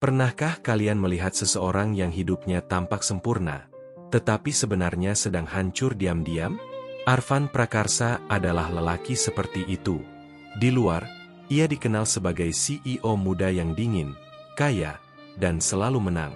Pernahkah kalian melihat seseorang yang hidupnya tampak sempurna, tetapi sebenarnya sedang hancur diam-diam? Arfan Prakarsa adalah lelaki seperti itu. Di luar, ia dikenal sebagai CEO muda yang dingin, kaya, dan selalu menang.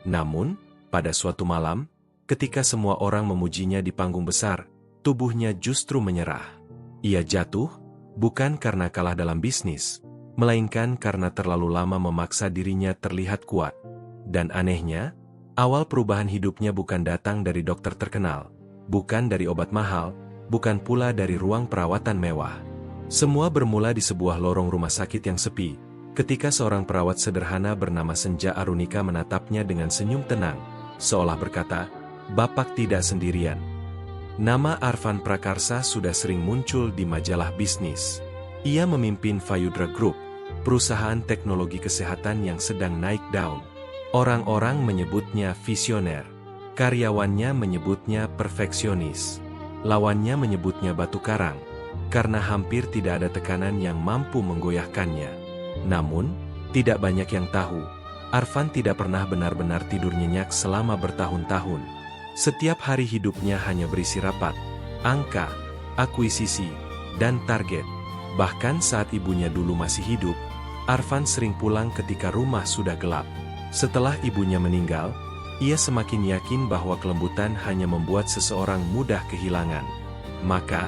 Namun, pada suatu malam, ketika semua orang memujinya di panggung besar, tubuhnya justru menyerah. Ia jatuh, bukan karena kalah dalam bisnis, melainkan karena terlalu lama memaksa dirinya terlihat kuat. Dan anehnya, awal perubahan hidupnya bukan datang dari dokter terkenal, bukan dari obat mahal, bukan pula dari ruang perawatan mewah. Semua bermula di sebuah lorong rumah sakit yang sepi, ketika seorang perawat sederhana bernama Senja Arunika menatapnya dengan senyum tenang, seolah berkata, "Bapak tidak sendirian." Nama Arfan Prakarsa sudah sering muncul di majalah bisnis. Ia memimpin Fayudra Group, perusahaan teknologi kesehatan yang sedang naik daun. Orang-orang menyebutnya visioner, karyawannya menyebutnya perfeksionis, lawannya menyebutnya batu karang, karena hampir tidak ada tekanan yang mampu menggoyahkannya. Namun, tidak banyak yang tahu, Arfan tidak pernah benar-benar tidur nyenyak selama bertahun-tahun. Setiap hari hidupnya hanya berisi rapat, angka, akuisisi, dan target. Bahkan saat ibunya dulu masih hidup, Arfan sering pulang ketika rumah sudah gelap. Setelah ibunya meninggal, ia semakin yakin bahwa kelembutan hanya membuat seseorang mudah kehilangan. Maka,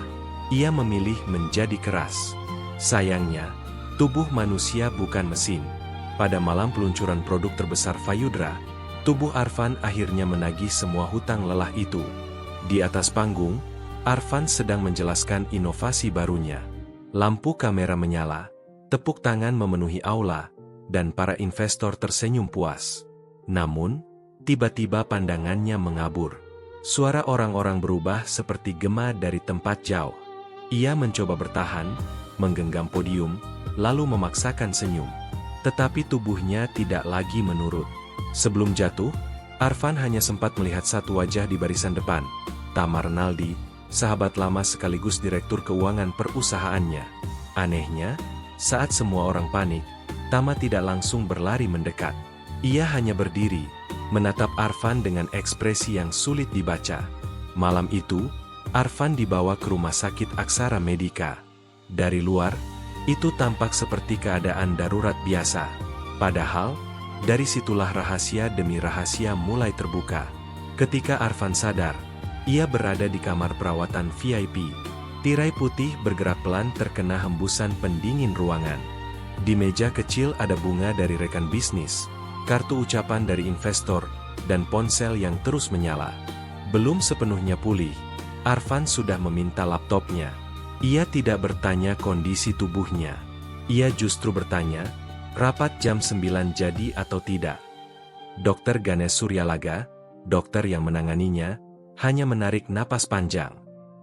ia memilih menjadi keras. Sayangnya, tubuh manusia bukan mesin. Pada malam peluncuran produk terbesar Fayudra, tubuh Arfan akhirnya menagih semua hutang lelah itu. Di atas panggung, Arfan sedang menjelaskan inovasi barunya. Lampu kamera menyala, tepuk tangan memenuhi aula, dan para investor tersenyum puas. Namun, tiba-tiba pandangannya mengabur. Suara orang-orang berubah seperti gema dari tempat jauh. Ia mencoba bertahan, menggenggam podium, lalu memaksakan senyum. Tetapi tubuhnya tidak lagi menurut. Sebelum jatuh, Arfan hanya sempat melihat satu wajah di barisan depan, Tama Renaldi, sahabat lama sekaligus direktur keuangan perusahaannya. Anehnya, saat semua orang panik, Tama tidak langsung berlari mendekat. Ia hanya berdiri, menatap Arfan dengan ekspresi yang sulit dibaca. Malam itu, Arfan dibawa ke rumah sakit Aksara Medika. Dari luar, itu tampak seperti keadaan darurat biasa. Padahal, dari situlah rahasia demi rahasia mulai terbuka. Ketika Arfan sadar, ia berada di kamar perawatan VIP. Tirai putih bergerak pelan terkena hembusan pendingin ruangan. Di meja kecil ada bunga dari rekan bisnis, kartu ucapan dari investor, dan ponsel yang terus menyala. Belum sepenuhnya pulih, Arfan sudah meminta laptopnya. Ia tidak bertanya kondisi tubuhnya. Ia justru bertanya, rapat jam 9 jadi atau tidak? Dokter Ganesh Suryalaga, dokter yang menanganinya, hanya menarik napas panjang.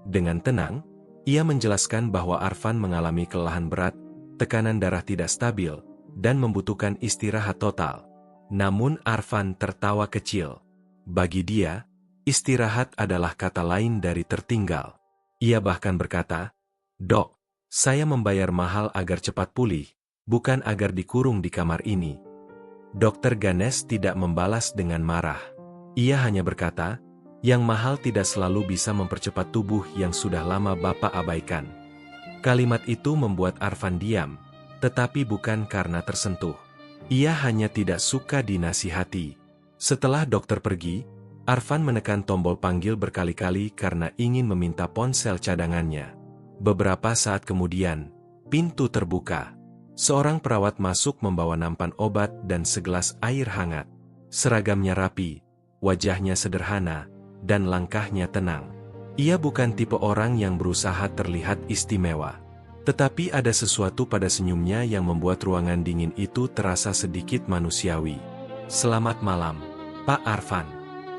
Dengan tenang, ia menjelaskan bahwa Arfan mengalami kelelahan berat, tekanan darah tidak stabil, dan membutuhkan istirahat total. Namun Arfan tertawa kecil. Bagi dia, istirahat adalah kata lain dari tertinggal. Ia bahkan berkata, "Dok, saya membayar mahal agar cepat pulih, bukan agar dikurung di kamar ini." Dokter Ganesh tidak membalas dengan marah. Ia hanya berkata, "Yang mahal tidak selalu bisa mempercepat tubuh yang sudah lama Bapak abaikan." Kalimat itu membuat Arfan diam, tetapi bukan karena tersentuh. Ia hanya tidak suka dinasihati. Setelah dokter pergi, Arfan menekan tombol panggil berkali-kali karena ingin meminta ponsel cadangannya. Beberapa saat kemudian, pintu terbuka. Seorang perawat masuk membawa nampan obat dan segelas air hangat. Seragamnya rapi, wajahnya sederhana, dan langkahnya tenang. Ia bukan tipe orang yang berusaha terlihat istimewa. Tetapi ada sesuatu pada senyumnya yang membuat ruangan dingin itu terasa sedikit manusiawi. "Selamat malam, Pak Arfan.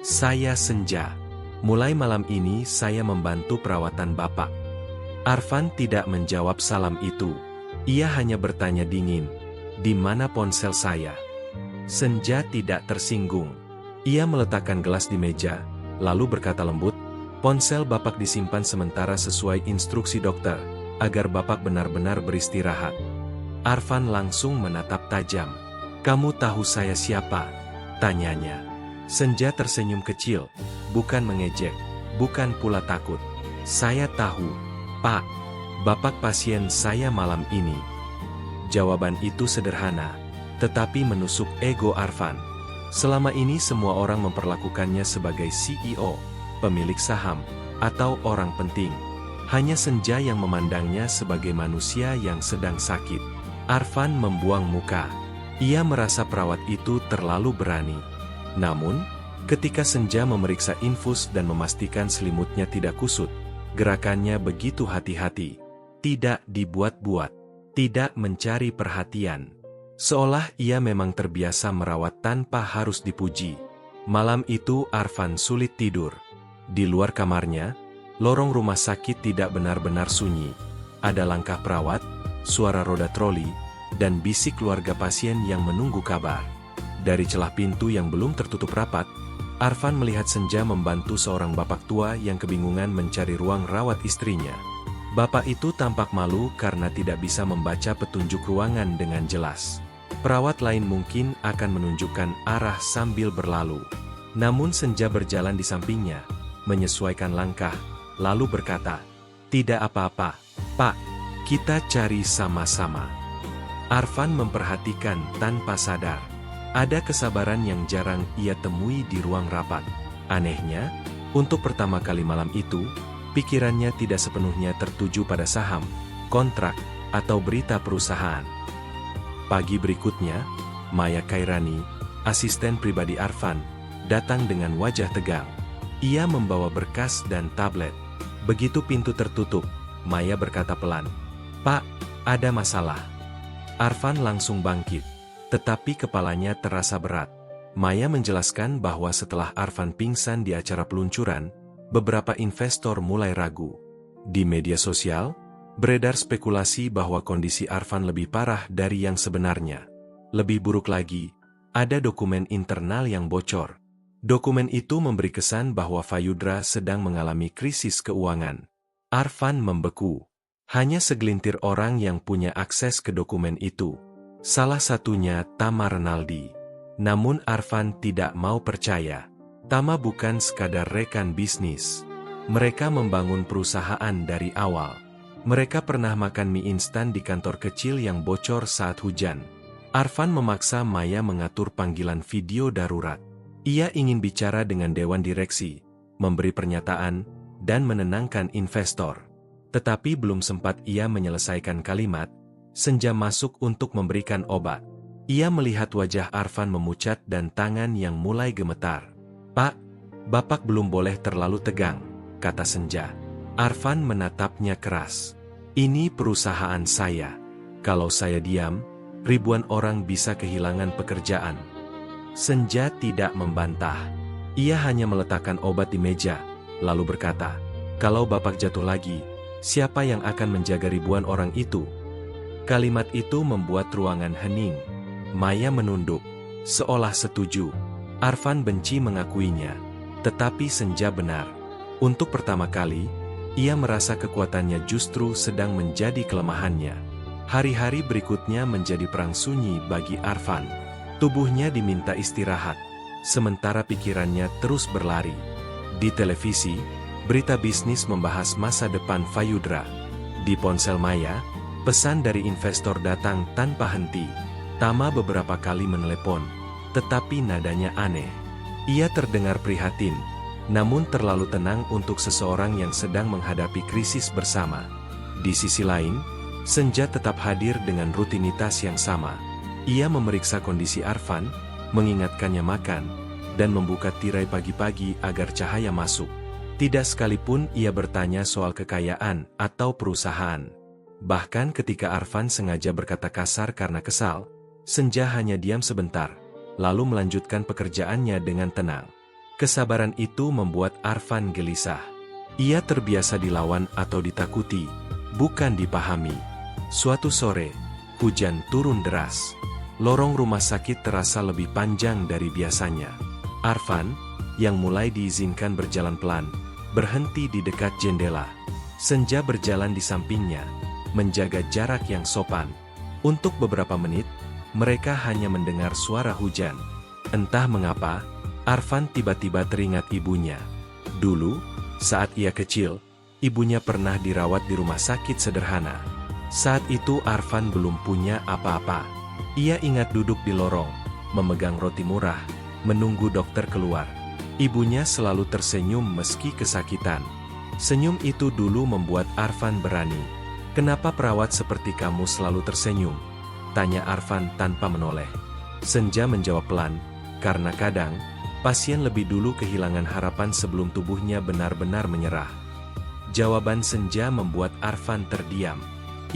Saya Senja. Mulai malam ini saya membantu perawatan Bapak." Arfan tidak menjawab salam itu. Ia hanya bertanya dingin, "Di mana ponsel saya?" Senja tidak tersinggung. Ia meletakkan gelas di meja, lalu berkata lembut, "Ponsel Bapak disimpan sementara sesuai instruksi dokter, agar Bapak benar-benar beristirahat." Arfan langsung menatap tajam. "Kamu tahu saya siapa?" tanyanya. Senja tersenyum kecil, bukan mengejek, bukan pula takut. "Saya tahu, Pak. Bapak pasien saya malam ini." Jawaban itu sederhana, tetapi menusuk ego Arfan. Selama ini semua orang memperlakukannya sebagai CEO, pemilik saham, atau orang penting. Hanya Senja yang memandangnya sebagai manusia yang sedang sakit. Arfan membuang muka. Ia merasa perawat itu terlalu berani. Namun, ketika Senja memeriksa infus dan memastikan selimutnya tidak kusut, gerakannya begitu hati-hati. Tidak dibuat-buat. Tidak mencari perhatian. Seolah ia memang terbiasa merawat tanpa harus dipuji. Malam itu Arfan sulit tidur. Di luar kamarnya, lorong rumah sakit tidak benar-benar sunyi. Ada langkah perawat, suara roda troli, dan bisik keluarga pasien yang menunggu kabar. Dari celah pintu yang belum tertutup rapat, Arfan melihat Senja membantu seorang bapak tua yang kebingungan mencari ruang rawat istrinya. Bapak itu tampak malu karena tidak bisa membaca petunjuk ruangan dengan jelas. Perawat lain mungkin akan menunjukkan arah sambil berlalu. Namun Senja berjalan di sampingnya, menyesuaikan langkah, lalu berkata, "Tidak apa-apa, Pak. Kita cari sama-sama." Arfan memperhatikan tanpa sadar. Ada kesabaran yang jarang ia temui di ruang rapat. Anehnya, untuk pertama kali malam itu, pikirannya tidak sepenuhnya tertuju pada saham, kontrak, atau berita perusahaan. Pagi berikutnya, Maya Kairani, asisten pribadi Arfan, datang dengan wajah tegang. Ia membawa berkas dan tablet. Begitu pintu tertutup, Maya berkata pelan, "Pak, ada masalah." Arfan langsung bangkit, tetapi kepalanya terasa berat. Maya menjelaskan bahwa setelah Arfan pingsan di acara peluncuran, beberapa investor mulai ragu. Di media sosial, beredar spekulasi bahwa kondisi Arfan lebih parah dari yang sebenarnya. Lebih buruk lagi, ada dokumen internal yang bocor. Dokumen itu memberi kesan bahwa Fayudra sedang mengalami krisis keuangan. Arfan membeku. Hanya segelintir orang yang punya akses ke dokumen itu. Salah satunya Tama Renaldi. Namun Arfan tidak mau percaya. Tama bukan sekadar rekan bisnis. Mereka membangun perusahaan dari awal. Mereka pernah makan mie instan di kantor kecil yang bocor saat hujan. Arfan memaksa Maya mengatur panggilan video darurat. Ia ingin bicara dengan dewan direksi, memberi pernyataan, dan menenangkan investor. Tetapi belum sempat ia menyelesaikan kalimat, Senja masuk untuk memberikan obat. Ia melihat wajah Arfan memucat dan tangan yang mulai gemetar. "Pak, Bapak belum boleh terlalu tegang," kata Senja. Arfan menatapnya keras. "Ini perusahaan saya. Kalau saya diam, ribuan orang bisa kehilangan pekerjaan." Senja tidak membantah. Ia hanya meletakkan obat di meja, lalu berkata, "Kalau Bapak jatuh lagi, siapa yang akan menjaga ribuan orang itu?" Kalimat itu membuat ruangan hening. Maya menunduk, seolah setuju. Arfan benci mengakuinya, tetapi Senja benar. Untuk pertama kali, ia merasa kekuatannya justru sedang menjadi kelemahannya. Hari-hari berikutnya menjadi perang sunyi bagi Arfan. Tubuhnya diminta istirahat, sementara pikirannya terus berlari. Di televisi, berita bisnis membahas masa depan Fayudra. Di ponsel Maya, pesan dari investor datang tanpa henti. Tama beberapa kali menelepon, tetapi nadanya aneh. Ia terdengar prihatin, namun terlalu tenang untuk seseorang yang sedang menghadapi krisis bersama. Di sisi lain, Senja tetap hadir dengan rutinitas yang sama. Ia memeriksa kondisi Arfan, mengingatkannya makan, dan membuka tirai pagi-pagi agar cahaya masuk. Tidak sekalipun ia bertanya soal kekayaan atau perusahaan. Bahkan ketika Arfan sengaja berkata kasar karena kesal, Senja hanya diam sebentar, lalu melanjutkan pekerjaannya dengan tenang. Kesabaran itu membuat Arfan gelisah. Ia terbiasa dilawan atau ditakuti, bukan dipahami. Suatu sore, hujan turun deras. Lorong rumah sakit terasa lebih panjang dari biasanya. Arfan, yang mulai diizinkan berjalan pelan, berhenti di dekat jendela. Senja berjalan di sampingnya, menjaga jarak yang sopan. Untuk beberapa menit, mereka hanya mendengar suara hujan. Entah mengapa, Arfan tiba-tiba teringat ibunya. Dulu, saat ia kecil, ibunya pernah dirawat di rumah sakit sederhana. Saat itu Arfan belum punya apa-apa. Ia ingat duduk di lorong, memegang roti murah, menunggu dokter keluar. Ibunya selalu tersenyum meski kesakitan. Senyum itu dulu membuat Arfan berani. "Kenapa perawat seperti kamu selalu tersenyum?" tanya Arfan tanpa menoleh. Senja menjawab pelan, "Karena kadang, pasien lebih dulu kehilangan harapan sebelum tubuhnya benar-benar menyerah." Jawaban Senja membuat Arfan terdiam.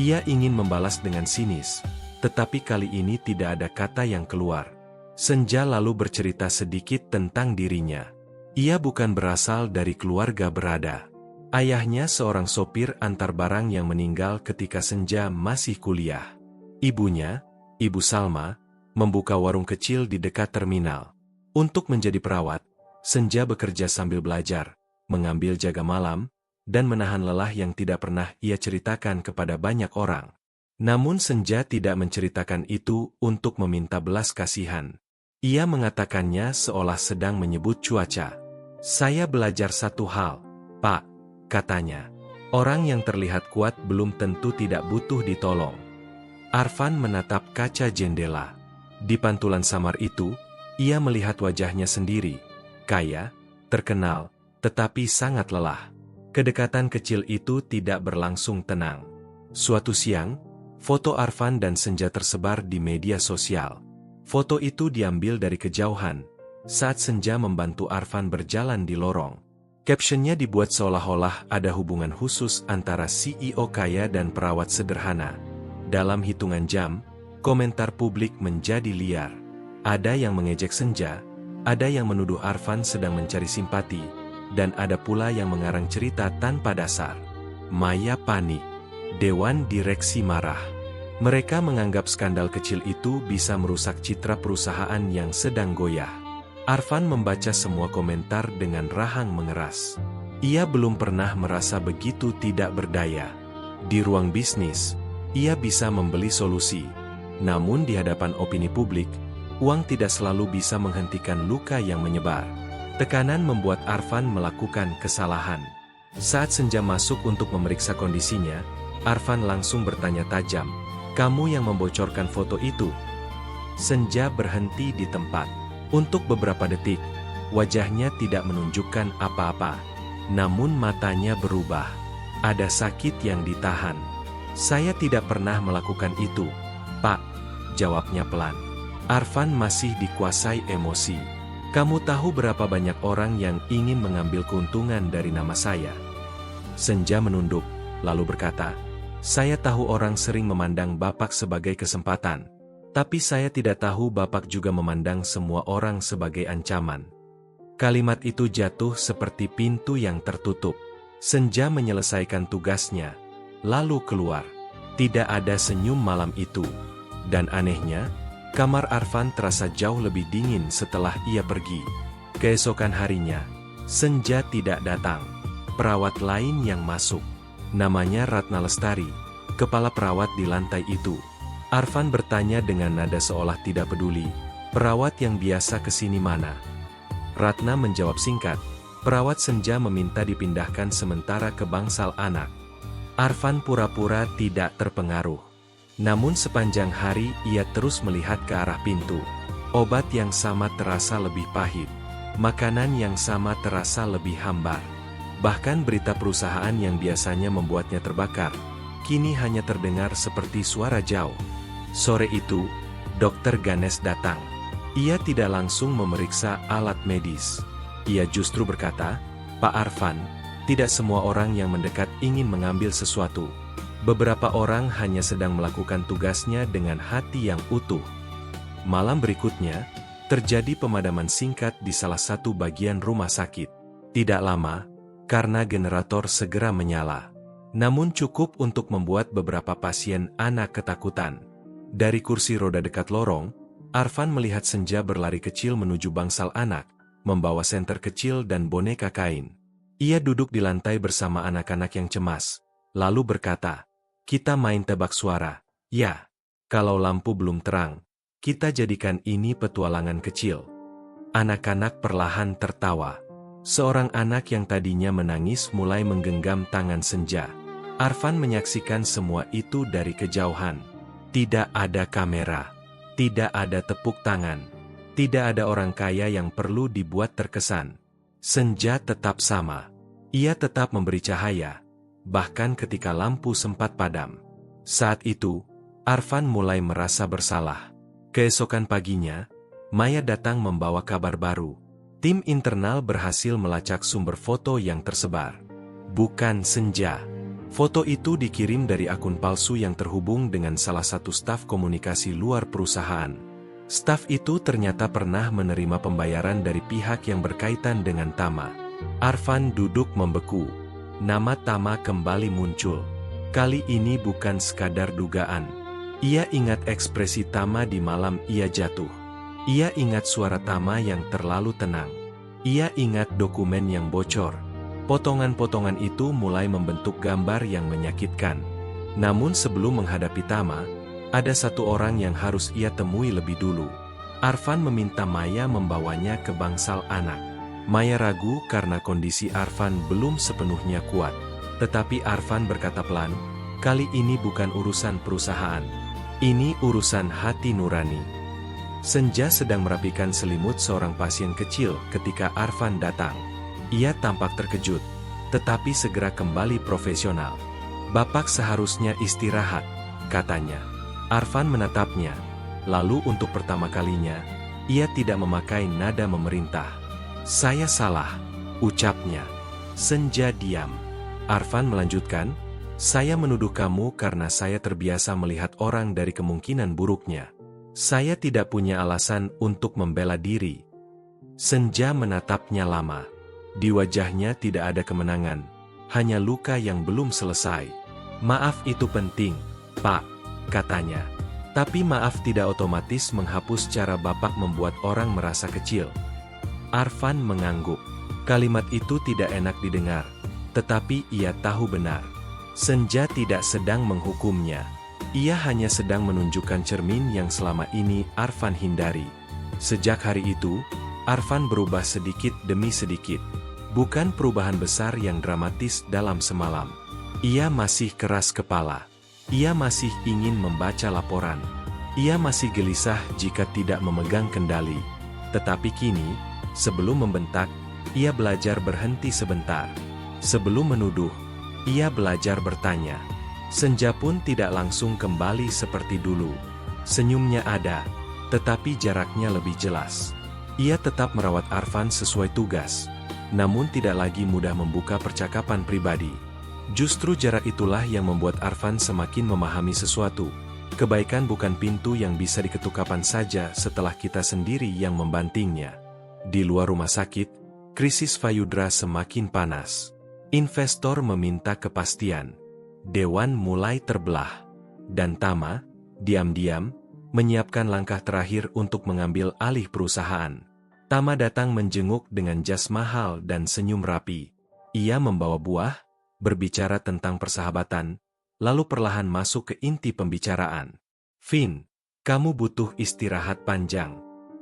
Ia ingin membalas dengan sinis, tetapi kali ini tidak ada kata yang keluar. Senja lalu bercerita sedikit tentang dirinya. Ia bukan berasal dari keluarga berada. Ayahnya seorang sopir antar barang yang meninggal ketika Senja masih kuliah. Ibunya, Ibu Salma, membuka warung kecil di dekat terminal. Untuk menjadi perawat, Senja bekerja sambil belajar, mengambil jaga malam, dan menahan lelah yang tidak pernah ia ceritakan kepada banyak orang. Namun Senja tidak menceritakan itu untuk meminta belas kasihan. Ia mengatakannya seolah sedang menyebut cuaca. "Saya belajar satu hal, Pak," katanya. "Orang yang terlihat kuat belum tentu tidak butuh ditolong." Arfan menatap kaca jendela. Di pantulan samar itu, ia melihat wajahnya sendiri. Kaya, terkenal, tetapi sangat lelah. Kedekatan kecil itu tidak berlangsung tenang. Suatu siang, foto Arfan dan Senja tersebar di media sosial. Foto itu diambil dari kejauhan, saat Senja membantu Arfan berjalan di lorong. Captionnya dibuat seolah-olah ada hubungan khusus antara CEO kaya dan perawat sederhana. Dalam hitungan jam, komentar publik menjadi liar. Ada yang mengejek Senja, ada yang menuduh Arfan sedang mencari simpati, dan ada pula yang mengarang cerita tanpa dasar. Maya panik. Dewan direksi marah. Mereka menganggap skandal kecil itu bisa merusak citra perusahaan yang sedang goyah. Arfan membaca semua komentar dengan rahang mengeras. Ia belum pernah merasa begitu tidak berdaya. Di ruang bisnis, ia bisa membeli solusi. Namun di hadapan opini publik, uang tidak selalu bisa menghentikan luka yang menyebar. Tekanan membuat Arfan melakukan kesalahan. Saat Senja masuk untuk memeriksa kondisinya, Arfan langsung bertanya tajam, "Kamu yang membocorkan foto itu?" Senja berhenti di tempat. Untuk beberapa detik, wajahnya tidak menunjukkan apa-apa. Namun matanya berubah. Ada sakit yang ditahan. "Saya tidak pernah melakukan itu, Pak," jawabnya pelan. Arfan masih dikuasai emosi. "Kamu tahu berapa banyak orang yang ingin mengambil keuntungan dari nama saya?" Senja menunduk, lalu berkata, "Saya tahu orang sering memandang Bapak sebagai kesempatan. Tapi saya tidak tahu Bapak juga memandang semua orang sebagai ancaman." Kalimat itu jatuh seperti pintu yang tertutup. Senja menyelesaikan tugasnya, lalu keluar. Tidak ada senyum malam itu. Dan anehnya, kamar Arfan terasa jauh lebih dingin setelah ia pergi. Keesokan harinya, Senja tidak datang. Perawat lain yang masuk. Namanya Ratna Lestari, kepala perawat di lantai itu. Arfan bertanya dengan nada seolah tidak peduli, "Perawat yang biasa kesini mana?" Ratna menjawab singkat, "Perawat Senja meminta dipindahkan sementara ke bangsal anak." Arfan pura-pura tidak terpengaruh. Namun sepanjang hari ia terus melihat ke arah pintu. Obat yang sama terasa lebih pahit. Makanan yang sama terasa lebih hambar. Bahkan berita perusahaan yang biasanya membuatnya terbakar, kini hanya terdengar seperti suara jauh. Sore itu, Dokter Ganes datang. Ia tidak langsung memeriksa alat medis. Ia justru berkata, "Pak Arfan, tidak semua orang yang mendekat ingin mengambil sesuatu. Beberapa orang hanya sedang melakukan tugasnya dengan hati yang utuh." Malam berikutnya, terjadi pemadaman singkat di salah satu bagian rumah sakit. Tidak lama, karena generator segera menyala. Namun cukup untuk membuat beberapa pasien anak ketakutan. Dari kursi roda dekat lorong, Arfan melihat Senja berlari kecil menuju bangsal anak, membawa senter kecil dan boneka kain. Ia duduk di lantai bersama anak-anak yang cemas, lalu berkata, "Kita main tebak suara, ya? Kalau lampu belum terang, Kita jadikan ini petualangan kecil. Anak-anak perlahan tertawa. Seorang anak yang tadinya menangis mulai menggenggam tangan Senja. Arfan menyaksikan semua itu dari kejauhan. Tidak ada kamera. Tidak ada tepuk tangan. Tidak ada orang kaya yang perlu dibuat terkesan. Senja tetap sama. Ia tetap memberi cahaya. Bahkan ketika lampu sempat padam. Saat itu, Arfan mulai merasa bersalah. Keesokan paginya, Maya datang membawa kabar baru. Tim internal berhasil melacak sumber foto yang tersebar. Bukan Senja. Foto itu dikirim dari akun palsu yang terhubung dengan salah satu staf komunikasi luar perusahaan. Staf itu ternyata pernah menerima pembayaran dari pihak yang berkaitan dengan Tama. Arfan duduk membeku. Nama Tama kembali muncul. Kali ini bukan sekadar dugaan. Ia ingat ekspresi Tama di malam ia jatuh. Ia ingat suara Tama yang terlalu tenang. Ia ingat dokumen yang bocor. Potongan-potongan itu mulai membentuk gambar yang menyakitkan. Namun sebelum menghadapi Tama, ada satu orang yang harus ia temui lebih dulu. Arfan meminta Maya membawanya ke bangsal anak. Maya ragu karena kondisi Arfan belum sepenuhnya kuat. Tetapi Arfan berkata pelan, "Kali ini bukan urusan perusahaan. Ini urusan hati nurani." Senja sedang merapikan selimut seorang pasien kecil ketika Arfan datang. Ia tampak terkejut, tetapi segera kembali profesional. "Bapak seharusnya istirahat," katanya. Arfan menatapnya, lalu untuk pertama kalinya, ia tidak memakai nada memerintah. "Saya salah," ucapnya. Senja diam. Arfan melanjutkan, "Saya menuduh kamu karena saya terbiasa melihat orang dari kemungkinan buruknya. Saya tidak punya alasan untuk membela diri." Senja menatapnya lama. Di wajahnya tidak ada kemenangan, hanya luka yang belum selesai. "Maaf itu penting, Pak," katanya. "Tapi maaf tidak otomatis menghapus cara Bapak membuat orang merasa kecil." Arfan mengangguk. Kalimat itu tidak enak didengar, tetapi ia tahu benar. Senja tidak sedang menghukumnya. Ia hanya sedang menunjukkan cermin yang selama ini Arfan hindari. Sejak hari itu, Arfan berubah sedikit demi sedikit. Bukan perubahan besar yang dramatis dalam semalam. Ia masih keras kepala. Ia masih ingin membaca laporan. Ia masih gelisah jika tidak memegang kendali. Tetapi kini, sebelum membentak, ia belajar berhenti sebentar. Sebelum menuduh, ia belajar bertanya. Senja pun tidak langsung kembali seperti dulu. Senyumnya ada, tetapi jaraknya lebih jelas. Ia tetap merawat Arfan sesuai tugas, namun tidak lagi mudah membuka percakapan pribadi. Justru jarak itulah yang membuat Arfan semakin memahami sesuatu. Kebaikan bukan pintu yang bisa diketuk kapan saja setelah kita sendiri yang membantingnya. Di luar rumah sakit, krisis Fayudra semakin panas. Investor meminta kepastian. Dewan mulai terbelah. Dan Tama, diam-diam, menyiapkan langkah terakhir untuk mengambil alih perusahaan. Tama datang menjenguk dengan jas mahal dan senyum rapi. Ia membawa buah, berbicara tentang persahabatan, lalu perlahan masuk ke inti pembicaraan. "Vin, kamu butuh istirahat panjang."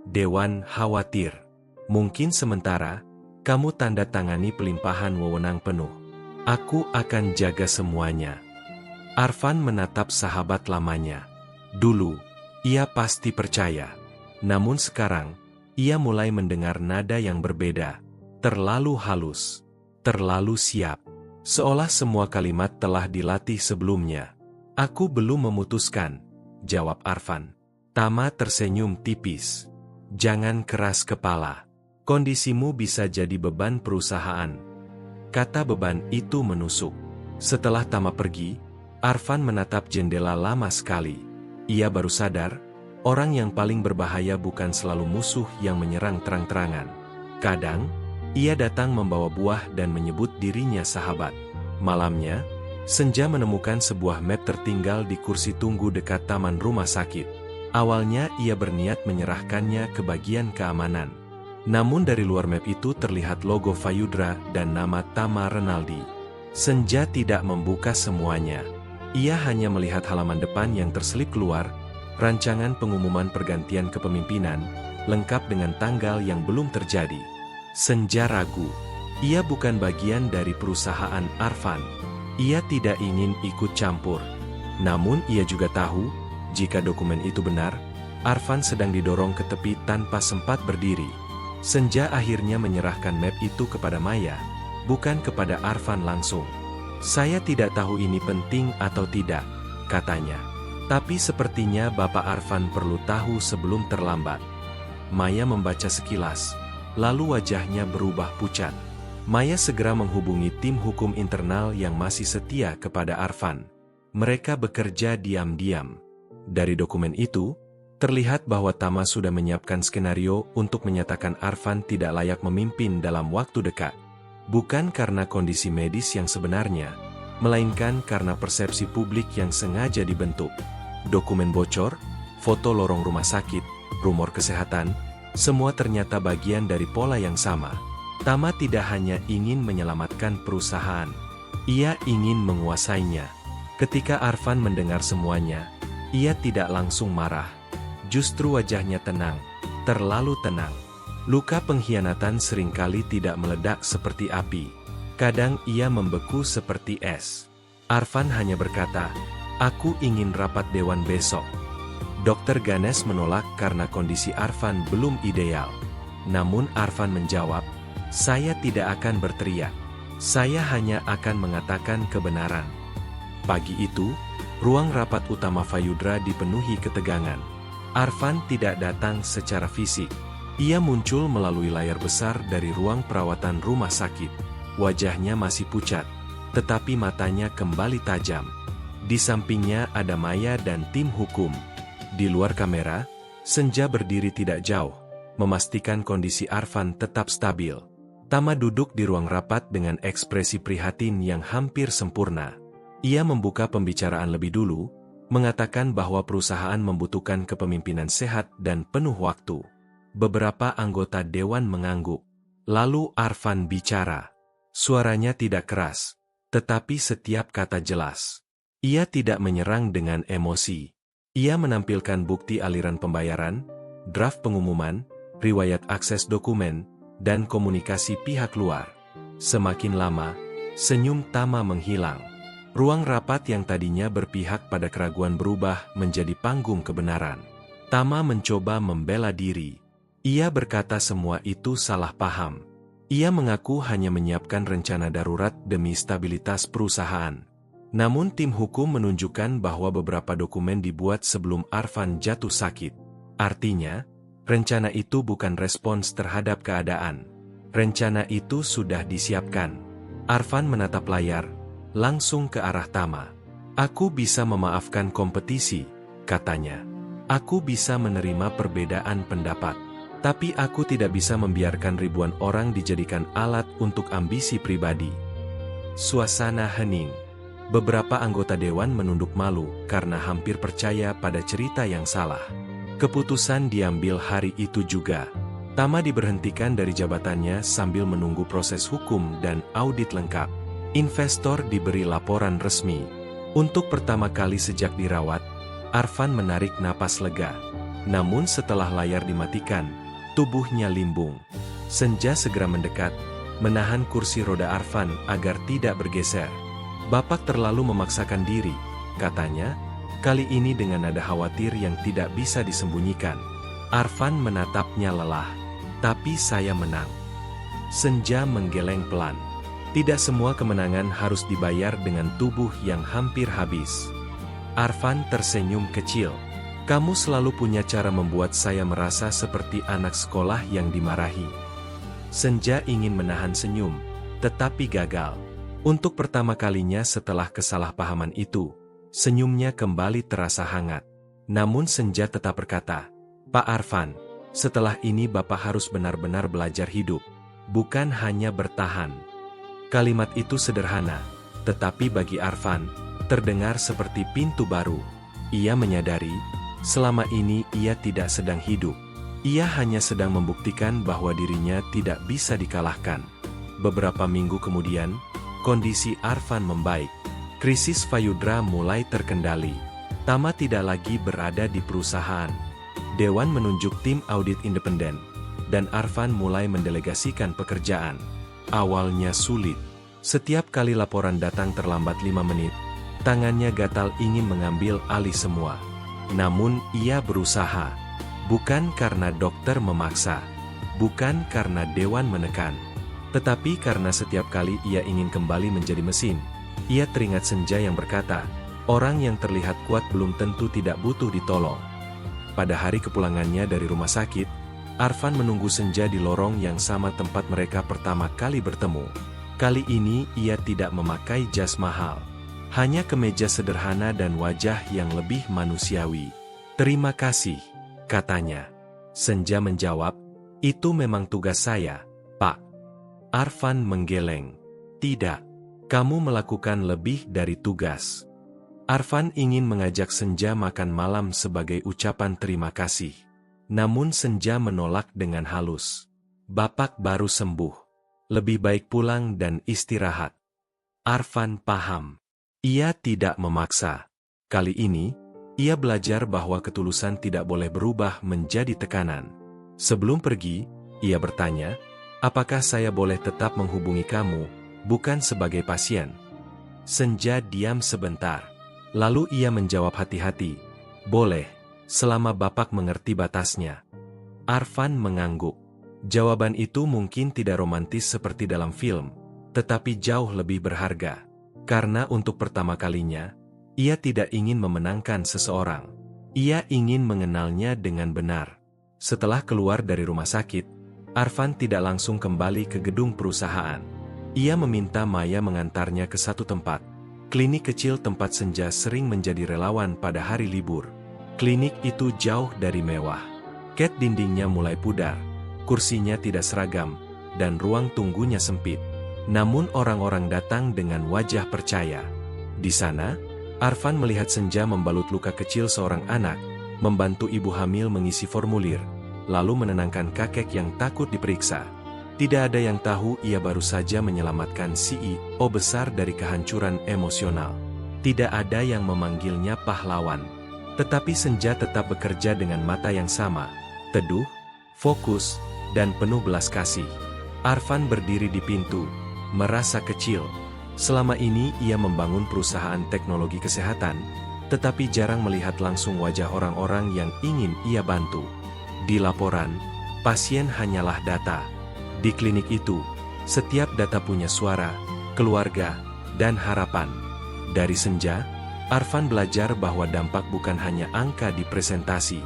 Dewan khawatir. "Mungkin sementara, kamu tanda tangani pelimpahan wewenang penuh. Aku akan jaga semuanya." Arfan menatap sahabat lamanya. Dulu, ia pasti percaya. Namun sekarang, ia mulai mendengar nada yang berbeda. Terlalu halus. Terlalu siap. Seolah semua kalimat telah dilatih sebelumnya. "Aku belum memutuskan," jawab Arfan. Tama tersenyum tipis. "Jangan keras kepala. Kondisimu bisa jadi beban perusahaan." Kata beban itu menusuk. Setelah Tama pergi, Arfan menatap jendela lama sekali. Ia baru sadar, orang yang paling berbahaya bukan selalu musuh yang menyerang terang-terangan. Kadang, ia datang membawa buah dan menyebut dirinya sahabat. Malamnya, Senja menemukan sebuah map tertinggal di kursi tunggu dekat taman rumah sakit. Awalnya ia berniat menyerahkannya ke bagian keamanan. Namun dari luar map itu terlihat logo Fayudra dan nama Tama Renaldi. Senja tidak membuka semuanya. Ia hanya melihat halaman depan yang terselip keluar, rancangan pengumuman pergantian kepemimpinan, lengkap dengan tanggal yang belum terjadi. Senja ragu. Ia bukan bagian dari perusahaan Arfan. Ia tidak ingin ikut campur. Namun ia juga tahu, jika dokumen itu benar, Arfan sedang didorong ke tepi tanpa sempat berdiri. Senja akhirnya menyerahkan map itu kepada Maya, bukan kepada Arfan langsung. "Saya tidak tahu ini penting atau tidak," katanya. "Tapi sepertinya Bapak Arfan perlu tahu sebelum terlambat." Maya membaca sekilas, lalu wajahnya berubah pucat. Maya segera menghubungi tim hukum internal yang masih setia kepada Arfan. Mereka bekerja diam-diam. Dari dokumen itu, terlihat bahwa Tama sudah menyiapkan skenario untuk menyatakan Arfan tidak layak memimpin dalam waktu dekat. Bukan karena kondisi medis yang sebenarnya, melainkan karena persepsi publik yang sengaja dibentuk. Dokumen bocor, foto lorong rumah sakit, rumor kesehatan, semua ternyata bagian dari pola yang sama. Tama tidak hanya ingin menyelamatkan perusahaan, ia ingin menguasainya. Ketika Arfan mendengar semuanya, ia tidak langsung marah. Justru wajahnya tenang, terlalu tenang. Luka pengkhianatan seringkali tidak meledak seperti api. Kadang ia membeku seperti es. Arfan hanya berkata, "Aku ingin rapat dewan besok." Dr. Ganesh menolak karena kondisi Arfan belum ideal. Namun Arfan menjawab, "Saya tidak akan berteriak. Saya hanya akan mengatakan kebenaran." Pagi itu, ruang rapat utama Fayudra dipenuhi ketegangan. Arfan tidak datang secara fisik. Ia muncul melalui layar besar dari ruang perawatan rumah sakit. Wajahnya masih pucat, tetapi matanya kembali tajam. Di sampingnya ada Maya dan tim hukum. Di luar kamera, Senja berdiri tidak jauh, memastikan kondisi Arfan tetap stabil. Tama duduk di ruang rapat dengan ekspresi prihatin yang hampir sempurna. Ia membuka pembicaraan lebih dulu, mengatakan bahwa perusahaan membutuhkan kepemimpinan sehat dan penuh waktu. Beberapa anggota dewan mengangguk. Lalu Arfan bicara. Suaranya tidak keras, tetapi setiap kata jelas. Ia tidak menyerang dengan emosi. Ia menampilkan bukti aliran pembayaran, draft pengumuman, riwayat akses dokumen, dan komunikasi pihak luar. Semakin lama, senyum Tama menghilang. Ruang rapat yang tadinya berpihak pada keraguan berubah menjadi panggung kebenaran. Tama mencoba membela diri. Ia berkata semua itu salah paham. Ia mengaku hanya menyiapkan rencana darurat demi stabilitas perusahaan. Namun tim hukum menunjukkan bahwa beberapa dokumen dibuat sebelum Arfan jatuh sakit. Artinya, rencana itu bukan respons terhadap keadaan. Rencana itu sudah disiapkan. Arfan menatap layar, langsung ke arah Tama. "Aku bisa memaafkan kompetisi," katanya. "Aku bisa menerima perbedaan pendapat. Tapi aku tidak bisa membiarkan ribuan orang dijadikan alat untuk ambisi pribadi." Suasana hening. Beberapa anggota dewan menunduk malu karena hampir percaya pada cerita yang salah. Keputusan diambil hari itu juga. Tama diberhentikan dari jabatannya sambil menunggu proses hukum dan audit lengkap. Investor diberi laporan resmi. Untuk pertama kali sejak dirawat, Arfan menarik napas lega. Namun setelah layar dimatikan, tubuhnya limbung. Senja segera mendekat, menahan kursi roda Arfan agar tidak bergeser. "Bapak terlalu memaksakan diri," katanya, kali ini dengan nada khawatir yang tidak bisa disembunyikan. Arfan menatapnya lelah. "Tapi saya menang." Senja menggeleng pelan. Tidak semua kemenangan harus dibayar dengan tubuh yang hampir habis. Arfan tersenyum kecil. "Kamu selalu punya cara membuat saya merasa seperti anak sekolah yang dimarahi." Senja ingin menahan senyum, tetapi gagal. Untuk pertama kalinya setelah kesalahpahaman itu, senyumnya kembali terasa hangat. Namun Senja tetap berkata, "Pak Arfan, setelah ini Bapak harus benar-benar belajar hidup, bukan hanya bertahan." Kalimat itu sederhana, tetapi bagi Arfan, terdengar seperti pintu baru. Ia menyadari, selama ini ia tidak sedang hidup. Ia hanya sedang membuktikan bahwa dirinya tidak bisa dikalahkan. Beberapa minggu kemudian, kondisi Arfan membaik. Krisis Fayudra mulai terkendali. Tama tidak lagi berada di perusahaan. Dewan menunjuk tim audit independen, dan Arfan mulai mendelegasikan pekerjaan. Awalnya sulit. Setiap kali laporan datang terlambat 5 menit, tangannya gatal ingin mengambil alih semua. Namun ia berusaha. Bukan karena dokter memaksa. Bukan karena dewan menekan. Tetapi karena setiap kali ia ingin kembali menjadi mesin, ia teringat Senja yang berkata, orang yang terlihat kuat belum tentu tidak butuh ditolong. Pada hari kepulangannya dari rumah sakit, Arfan menunggu Senja di lorong yang sama tempat mereka pertama kali bertemu. Kali ini ia tidak memakai jas mahal. Hanya kemeja sederhana dan wajah yang lebih manusiawi. "Terima kasih," katanya. Senja menjawab, "Itu memang tugas saya, Pak." Arfan menggeleng. "Tidak, kamu melakukan lebih dari tugas." Arfan ingin mengajak Senja makan malam sebagai ucapan terima kasih. Namun Senja menolak dengan halus. "Bapak baru sembuh. Lebih baik pulang dan istirahat." Arfan paham. Ia tidak memaksa. Kali ini, ia belajar bahwa ketulusan tidak boleh berubah menjadi tekanan. Sebelum pergi, ia bertanya, "Apakah saya boleh tetap menghubungi kamu, bukan sebagai pasien?" Senja diam sebentar. Lalu ia menjawab hati-hati, "Boleh, selama Bapak mengerti batasnya." Arfan mengangguk. Jawaban itu mungkin tidak romantis seperti dalam film, tetapi jauh lebih berharga. Karena untuk pertama kalinya, ia tidak ingin memenangkan seseorang. Ia ingin mengenalnya dengan benar. Setelah keluar dari rumah sakit, Arfan tidak langsung kembali ke gedung perusahaan. Ia meminta Maya mengantarnya ke satu tempat. Klinik kecil tempat Senja sering menjadi relawan pada hari libur. Klinik itu jauh dari mewah. Cat dindingnya mulai pudar, kursinya tidak seragam, dan ruang tunggunya sempit. Namun orang-orang datang dengan wajah percaya. Di sana, Arfan melihat Senja membalut luka kecil seorang anak, membantu ibu hamil mengisi formulir, lalu menenangkan kakek yang takut diperiksa. Tidak ada yang tahu ia baru saja menyelamatkan CEO besar dari kehancuran emosional. Tidak ada yang memanggilnya pahlawan. Tetapi Senja tetap bekerja dengan mata yang sama, teduh, fokus, dan penuh belas kasih. Arfan berdiri di pintu, merasa kecil. Selama ini ia membangun perusahaan teknologi kesehatan, tetapi jarang melihat langsung wajah orang-orang yang ingin ia bantu. Di laporan, pasien hanyalah data. Di klinik itu, setiap data punya suara, keluarga, dan harapan. Dari Senja, Arfan belajar bahwa dampak bukan hanya angka di presentasi.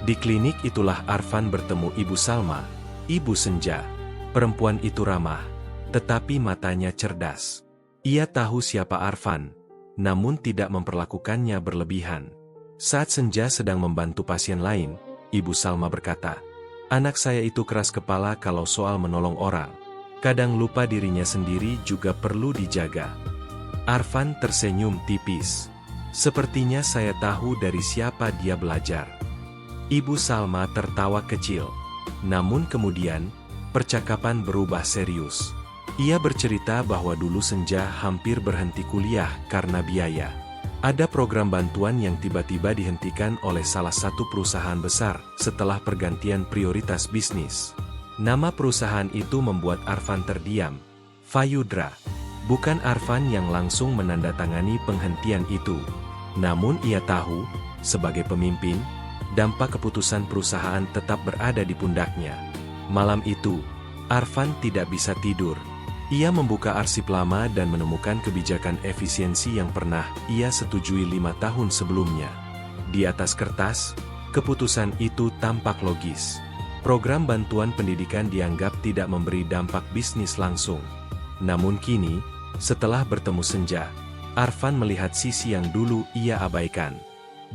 Di klinik itulah Arfan bertemu Ibu Salma, Ibu Senja. Perempuan itu ramah, tetapi matanya cerdas. Ia tahu siapa Arfan, namun tidak memperlakukannya berlebihan. Saat Senja sedang membantu pasien lain, Ibu Salma berkata, "Anak saya itu keras kepala kalau soal menolong orang. Kadang lupa dirinya sendiri juga perlu dijaga." Arfan tersenyum tipis. "Sepertinya saya tahu dari siapa dia belajar." Ibu Salma tertawa kecil. Namun kemudian, percakapan berubah serius. Ia bercerita bahwa dulu Senja hampir berhenti kuliah karena biaya. Ada program bantuan yang tiba-tiba dihentikan oleh salah satu perusahaan besar setelah pergantian prioritas bisnis. Nama perusahaan itu membuat Arfan terdiam. Fayudra. Bukan Arfan yang langsung menandatangani penghentian itu. Namun ia tahu, sebagai pemimpin, dampak keputusan perusahaan tetap berada di pundaknya. Malam itu, Arfan tidak bisa tidur. Ia membuka arsip lama dan menemukan kebijakan efisiensi yang pernah ia setujui 5 tahun sebelumnya. Di atas kertas, keputusan itu tampak logis. Program bantuan pendidikan dianggap tidak memberi dampak bisnis langsung. Namun kini, setelah bertemu Senja, Arfan melihat sisi yang dulu ia abaikan.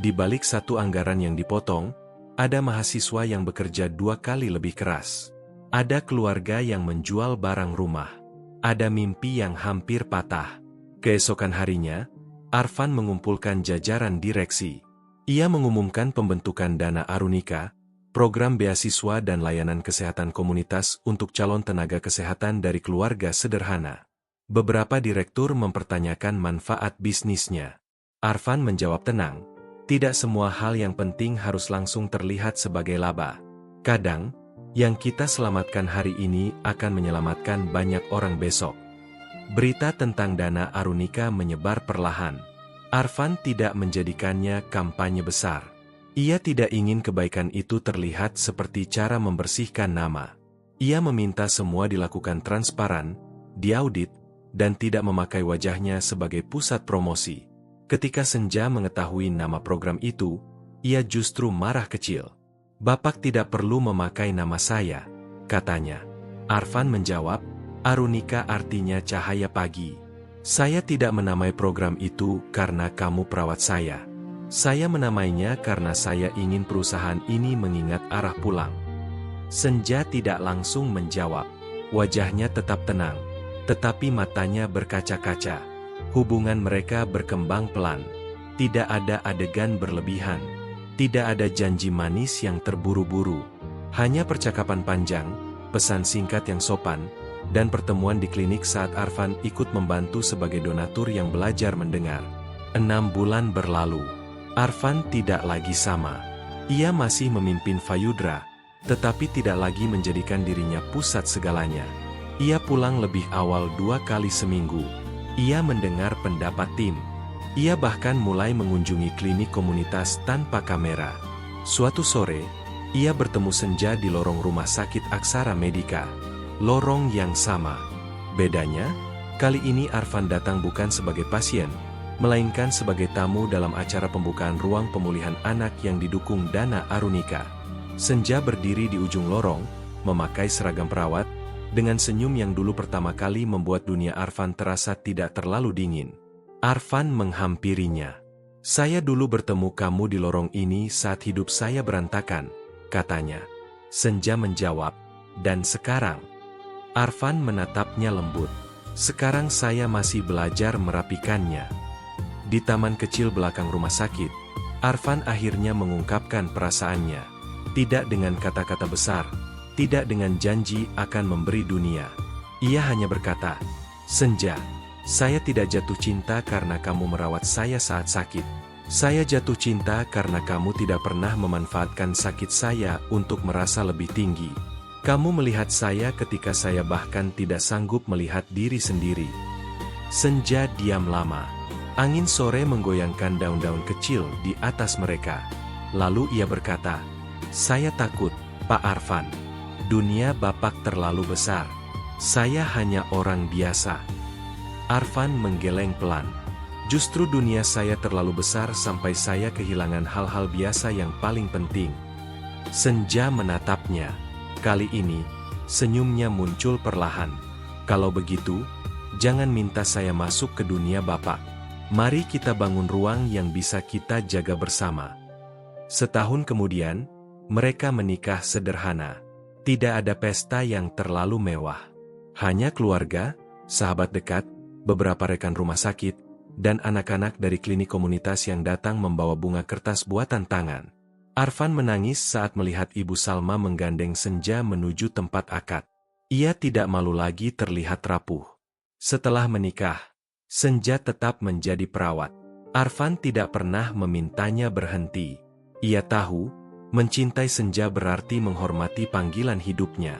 Di balik satu anggaran yang dipotong, ada mahasiswa yang bekerja 2 kali lebih keras. Ada keluarga yang menjual barang rumah. Ada mimpi yang hampir patah. Keesokan harinya, Arfan mengumpulkan jajaran direksi. Ia mengumumkan pembentukan Dana Arunika, program beasiswa dan layanan kesehatan komunitas untuk calon tenaga kesehatan dari keluarga sederhana. Beberapa direktur mempertanyakan manfaat bisnisnya. Arfan menjawab tenang, Tidak semua hal yang penting harus langsung terlihat sebagai laba. Kadang, yang kita selamatkan hari ini akan menyelamatkan banyak orang besok. Berita tentang dana Arunika menyebar perlahan. Arfan tidak menjadikannya kampanye besar. Ia tidak ingin kebaikan itu terlihat seperti cara membersihkan nama. Ia meminta semua dilakukan transparan, diaudit, dan tidak memakai wajahnya sebagai pusat promosi. Ketika Senja mengetahui nama program itu, ia justru marah kecil. "Bapak tidak perlu memakai nama saya," katanya. Arfan menjawab, "Arunika artinya cahaya pagi. Saya tidak menamai program itu karena kamu perawat saya. Saya menamainya karena saya ingin perusahaan ini mengingat arah pulang." Senja tidak langsung menjawab. Wajahnya tetap tenang, tetapi matanya berkaca-kaca. Hubungan mereka berkembang pelan. Tidak ada adegan berlebihan. Tidak ada janji manis yang terburu-buru. Hanya percakapan panjang, pesan singkat yang sopan, dan pertemuan di klinik saat Arfan ikut membantu sebagai donatur yang belajar mendengar. 6 bulan berlalu. Arfan tidak lagi sama. Ia masih memimpin Fayudra, tetapi tidak lagi menjadikan dirinya pusat segalanya. Ia pulang lebih awal 2 kali seminggu. Ia mendengar pendapat tim. Ia bahkan mulai mengunjungi klinik komunitas tanpa kamera. Suatu sore, ia bertemu Senja di lorong rumah sakit Aksara Medika. Lorong yang sama. Bedanya, kali ini Arfan datang bukan sebagai pasien, melainkan sebagai tamu dalam acara pembukaan ruang pemulihan anak yang didukung dana Arunika. Senja berdiri di ujung lorong, memakai seragam perawat, dengan senyum yang dulu pertama kali membuat dunia Arfan terasa tidak terlalu dingin. Arfan menghampirinya. "Saya dulu bertemu kamu di lorong ini saat hidup saya berantakan," katanya. Senja menjawab, "Dan sekarang?" Arfan menatapnya lembut. "Sekarang saya masih belajar merapikannya." Di taman kecil belakang rumah sakit, Arfan akhirnya mengungkapkan perasaannya. Tidak dengan kata-kata besar, tidak dengan janji akan memberi dunia. Ia hanya berkata, "Senja, saya tidak jatuh cinta karena kamu merawat saya saat sakit. Saya jatuh cinta karena kamu tidak pernah memanfaatkan sakit saya untuk merasa lebih tinggi. Kamu melihat saya ketika saya bahkan tidak sanggup melihat diri sendiri." Senja diam lama. Angin sore menggoyangkan daun-daun kecil di atas mereka. Lalu ia berkata, "Saya takut, Pak Arfan. Dunia Bapak terlalu besar. Saya hanya orang biasa." Arfan menggeleng pelan. "Justru dunia saya terlalu besar sampai saya kehilangan hal-hal biasa yang paling penting." Senja menatapnya. Kali ini, senyumnya muncul perlahan. "Kalau begitu, jangan minta saya masuk ke dunia Bapak. Mari kita bangun ruang yang bisa kita jaga bersama." Setahun kemudian, mereka menikah sederhana. Tidak ada pesta yang terlalu mewah. Hanya keluarga, sahabat dekat, beberapa rekan rumah sakit, dan anak-anak dari klinik komunitas yang datang membawa bunga kertas buatan tangan. Arfan menangis saat melihat Ibu Salma menggandeng Senja menuju tempat akad. Ia tidak malu lagi terlihat rapuh. Setelah menikah, Senja tetap menjadi perawat. Arfan tidak pernah memintanya berhenti. Ia tahu, mencintai Senja berarti menghormati panggilan hidupnya.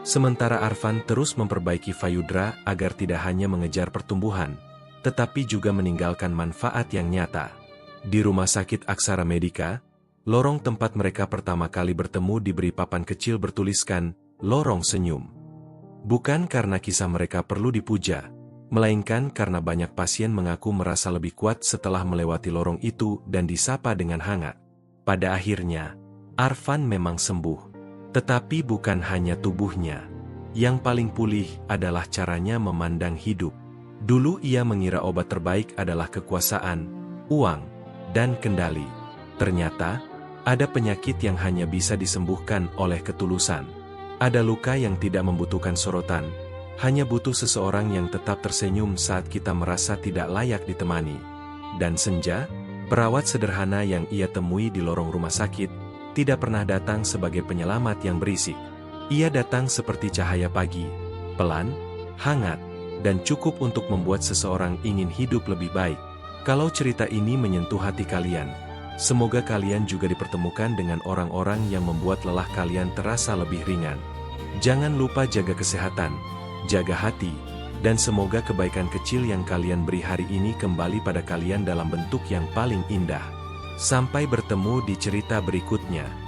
Sementara Arfan terus memperbaiki Fayudra agar tidak hanya mengejar pertumbuhan, tetapi juga meninggalkan manfaat yang nyata. Di rumah sakit Aksara Medika, lorong tempat mereka pertama kali bertemu diberi papan kecil bertuliskan, "Lorong Senyum." Bukan karena kisah mereka perlu dipuja, melainkan karena banyak pasien mengaku merasa lebih kuat setelah melewati lorong itu dan disapa dengan hangat. Pada akhirnya, Arfan memang sembuh. Tetapi bukan hanya tubuhnya. Yang paling pulih adalah caranya memandang hidup. Dulu ia mengira obat terbaik adalah kekuasaan, uang, dan kendali. Ternyata, ada penyakit yang hanya bisa disembuhkan oleh ketulusan. Ada luka yang tidak membutuhkan sorotan, hanya butuh seseorang yang tetap tersenyum saat kita merasa tidak layak ditemani. Dan Senja, perawat sederhana yang ia temui di lorong rumah sakit, tidak pernah datang sebagai penyelamat yang berisik. Ia datang seperti cahaya pagi, pelan, hangat, dan cukup untuk membuat seseorang ingin hidup lebih baik. Kalau cerita ini menyentuh hati kalian, Semoga kalian juga dipertemukan dengan orang-orang yang membuat lelah kalian terasa lebih ringan. Jangan lupa jaga kesehatan, jaga hati, dan semoga kebaikan kecil yang kalian beri hari ini kembali pada kalian dalam bentuk yang paling indah. Sampai bertemu di cerita berikutnya.